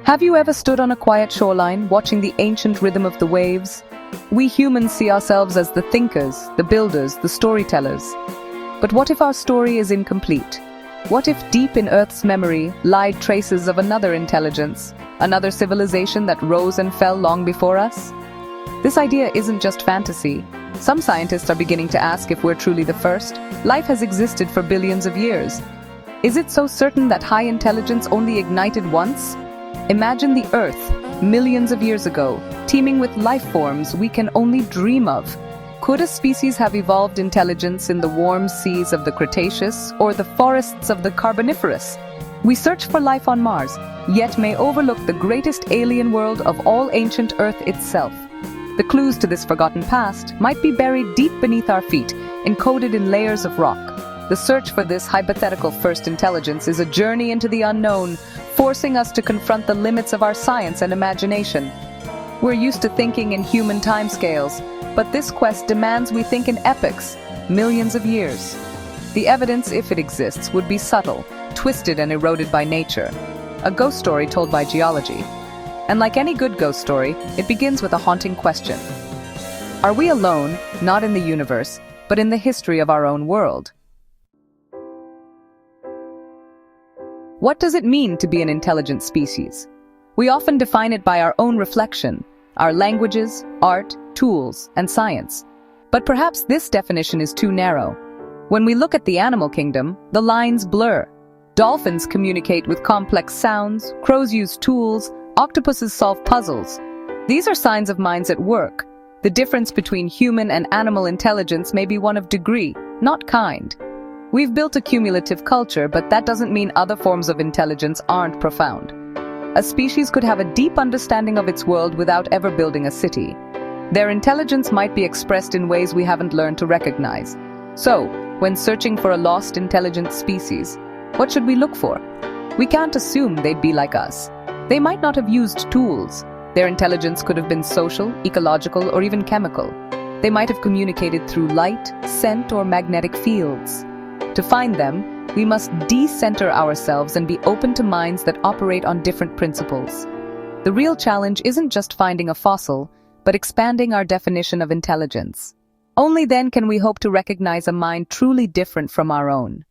Have you ever stood on a quiet shoreline, watching the ancient rhythm of the waves? We humans see ourselves as the thinkers, the builders, the storytellers. But what if our story is incomplete? What if deep in Earth's memory lied traces of another intelligence, another civilization that rose and fell long before us? This idea isn't just fantasy. Some scientists are beginning to ask if we're truly the first. Life has existed for billions of years. Is it so certain that high intelligence only ignited once? Imagine the Earth, millions of years ago, teeming with life forms we can only dream of. Could a species have evolved intelligence in the warm seas of the Cretaceous or the forests of the Carboniferous? We search for life on Mars, yet may overlook the greatest alien world of all ancient Earth itself. The clues to this forgotten past might be buried deep beneath our feet, encoded in layers of rock. The search for this hypothetical first intelligence is a journey into the unknown, forcing us to confront the limits of our science and imagination. We're used to thinking in human timescales, but this quest demands we think in epochs, millions of years. The evidence, if it exists, would be subtle, twisted and eroded by nature. A ghost story told by geology. And like any good ghost story, it begins with a haunting question. Are we alone, not in the universe, but in the history of our own world? What does it mean to be an intelligent species? We often define it by our own reflection, our languages, art, tools, and science. But perhaps this definition is too narrow. When we look at the animal kingdom, the lines blur. Dolphins communicate with complex sounds, crows use tools, octopuses solve puzzles. These are signs of minds at work. The difference between human and animal intelligence may be one of degree, not kind. We've built a cumulative culture, but that doesn't mean other forms of intelligence aren't profound. A species could have a deep understanding of its world without ever building a city. Their intelligence might be expressed in ways we haven't learned to recognize. So, when searching for a lost intelligent species, what should we look for? We can't assume they'd be like us. They might not have used tools. Their intelligence could have been social, ecological, or even chemical. They might have communicated through light, scent, or magnetic fields. To find them, we must de-center ourselves and be open to minds that operate on different principles. The real challenge isn't just finding a fossil, but expanding our definition of intelligence. Only then can we hope to recognize a mind truly different from our own.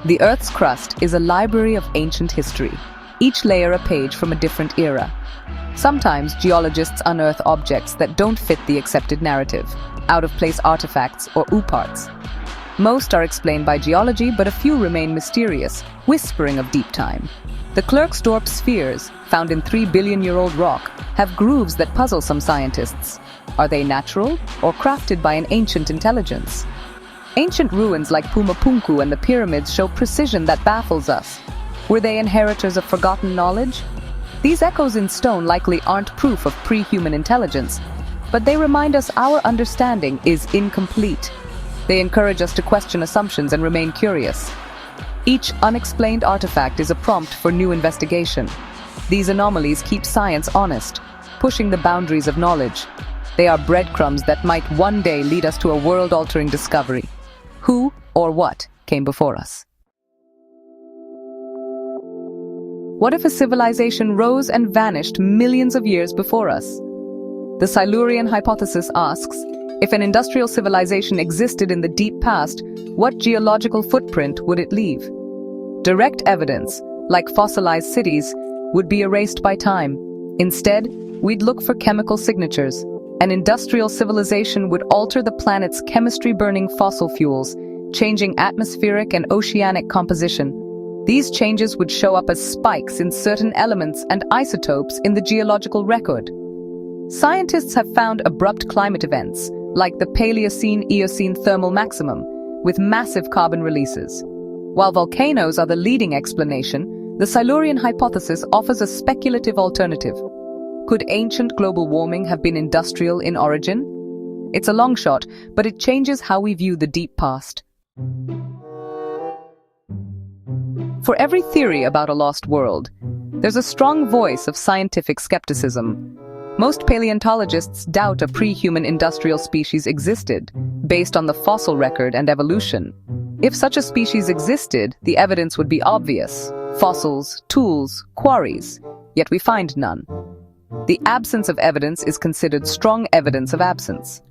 The Earth's crust is a library of ancient history, each layer a page from a different era. Sometimes geologists unearth objects that don't fit the accepted narrative, out-of-place artifacts or ooparts. Most are explained by geology, but a few remain mysterious, whispering of deep time. The Klerksdorp spheres, found in 3-billion-year-old rock, have grooves that puzzle some scientists. Are they natural or crafted by an ancient intelligence? Ancient ruins like Pumapunku and the pyramids show precision that baffles us. Were they inheritors of forgotten knowledge? These echoes in stone likely aren't proof of pre-human intelligence, but they remind us our understanding is incomplete. They encourage us to question assumptions and remain curious. Each unexplained artifact is a prompt for new investigation. These anomalies keep science honest, pushing the boundaries of knowledge. They are breadcrumbs that might one day lead us to a world-altering discovery. Who or what came before us? What if a civilization rose and vanished millions of years before us? The Silurian hypothesis asks, if an industrial civilization existed in the deep past, what geological footprint would it leave? Direct evidence, like fossilized cities, would be erased by time. Instead, we'd look for chemical signatures. An industrial civilization would alter the planet's chemistry, burning fossil fuels, changing atmospheric and oceanic composition. These changes would show up as spikes in certain elements and isotopes in the geological record. Scientists have found abrupt climate events, like the Paleocene-Eocene thermal maximum, with massive carbon releases. While volcanoes are the leading explanation, the Silurian hypothesis offers a speculative alternative. Could ancient global warming have been industrial in origin? It's a long shot, but it changes how we view the deep past. For every theory about a lost world, there's a strong voice of scientific skepticism. Most paleontologists doubt a pre-human industrial species existed, based on the fossil record and evolution. If such a species existed, the evidence would be obvious. fossils, tools, quarries, yet we find none. The absence of evidence is considered strong evidence of absence.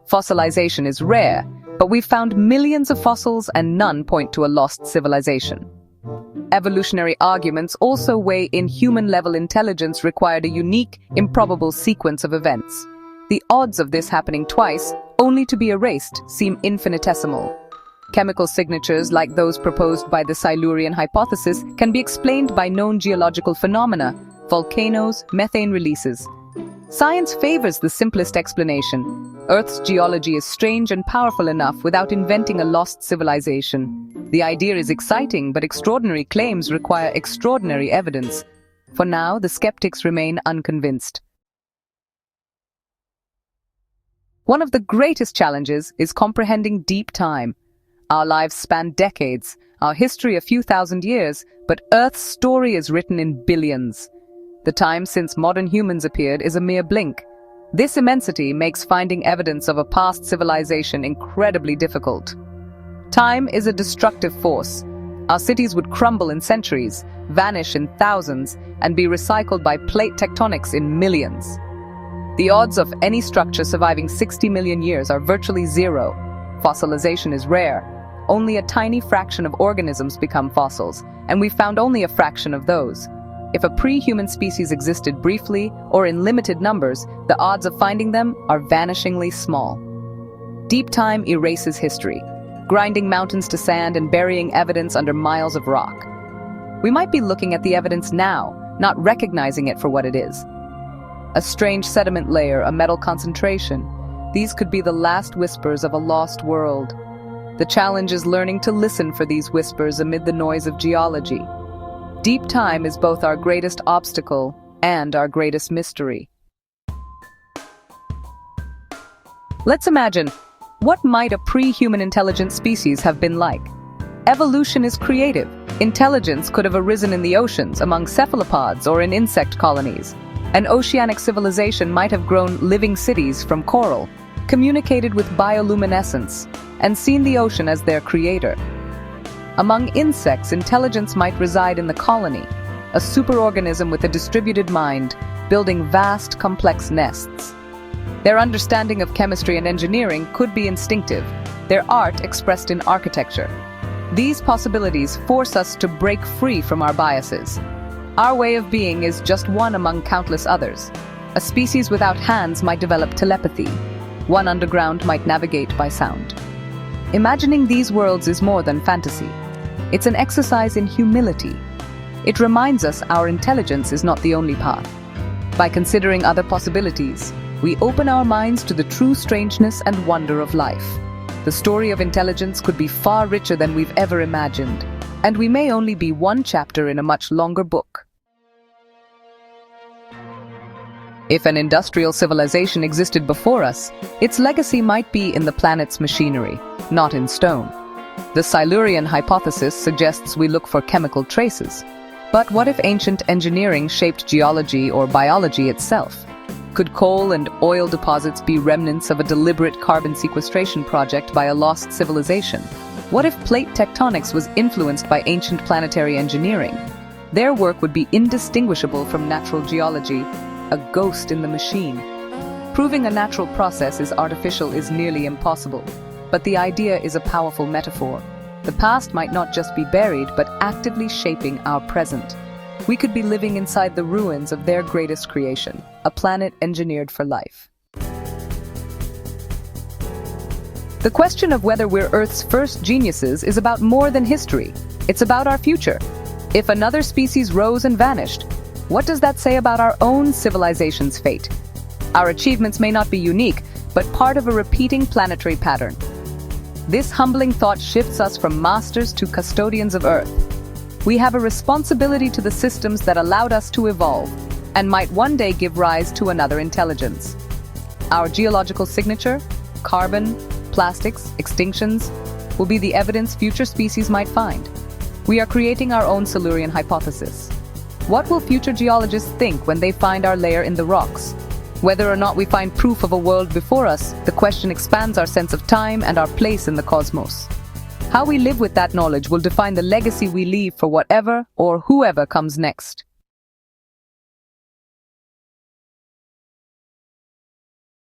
Fossilization is rare, but we've found millions of fossils and none point to a lost civilization. Evolutionary arguments also weigh in. Human-level intelligence required a unique, improbable sequence of events. The odds of this happening twice, only to be erased, seem infinitesimal. Chemical signatures like those proposed by the Silurian hypothesis can be explained by known geological phenomena, volcanoes, methane releases. Science favors the simplest explanation. Earth's geology is strange and powerful enough without inventing a lost civilization. The idea is exciting, but extraordinary claims require extraordinary evidence. For now, the skeptics remain unconvinced. One of the greatest challenges is comprehending deep time. Our lives span decades, our history a few thousand years, but Earth's story is written in billions. The time since modern humans appeared is a mere blink. This immensity makes finding evidence of a past civilization incredibly difficult. Time is a destructive force. Our cities would crumble in centuries, vanish in thousands, and be recycled by plate tectonics in millions. The odds of any structure surviving 60 million years are virtually zero. Fossilization is rare. Only a tiny fraction of organisms become fossils, and we've found only a fraction of those. If a pre-human species existed briefly or in limited numbers, the odds of finding them are vanishingly small. Deep time erases history, grinding mountains to sand and burying evidence under miles of rock. We might be looking at the evidence now, not recognizing it for what it is. A strange sediment layer, a metal concentration. These could be the last whispers of a lost world. The challenge is learning to listen for these whispers amid the noise of geology. Deep time is both our greatest obstacle and our greatest mystery. Let's imagine, what might a pre-human intelligent species have been like? Evolution is creative. Intelligence could have arisen in the oceans, among cephalopods, or in insect colonies. An oceanic civilization might have grown living cities from coral, communicated with bioluminescence, and seen the ocean as their creator. Among insects, intelligence might reside in the colony, a superorganism with a distributed mind, building vast, complex nests. Their understanding of chemistry and engineering could be instinctive, their art expressed in architecture. These possibilities force us to break free from our biases. Our way of being is just one among countless others. A species without hands might develop telepathy. One underground might navigate by sound. Imagining these worlds is more than fantasy. It's an exercise in humility. It reminds us our intelligence is not the only path. By considering other possibilities, we open our minds to the true strangeness and wonder of life. The story of intelligence could be far richer than we've ever imagined, and we may only be one chapter in a much longer book. If an industrial civilization existed before us, its legacy might be in the planet's machinery, not in stone. The Silurian hypothesis suggests we look for chemical traces. But what if ancient engineering shaped geology or biology itself? Could coal and oil deposits be remnants of a deliberate carbon sequestration project by a lost civilization? What if plate tectonics was influenced by ancient planetary engineering? Their work would be indistinguishable from natural geology, a ghost in the machine. Proving a natural process is artificial is nearly impossible. But the idea is a powerful metaphor. The past might not just be buried, but actively shaping our present. We could be living inside the ruins of their greatest creation, a planet engineered for life. The question of whether we're Earth's first geniuses is about more than history. It's about our future. If another species rose and vanished, what does that say about our own civilization's fate? Our achievements may not be unique, but part of a repeating planetary pattern. This humbling thought shifts us from masters to custodians of Earth. We have a responsibility to the systems that allowed us to evolve, and might one day give rise to another intelligence. Our geological signature, carbon, plastics, extinctions, will be the evidence future species might find. We are creating our own Silurian hypothesis. What will future geologists think when they find our layer in the rocks? Whether or not we find proof of a world before us, the question expands our sense of time and our place in the cosmos. How we live with that knowledge will define the legacy we leave for whatever or whoever comes next.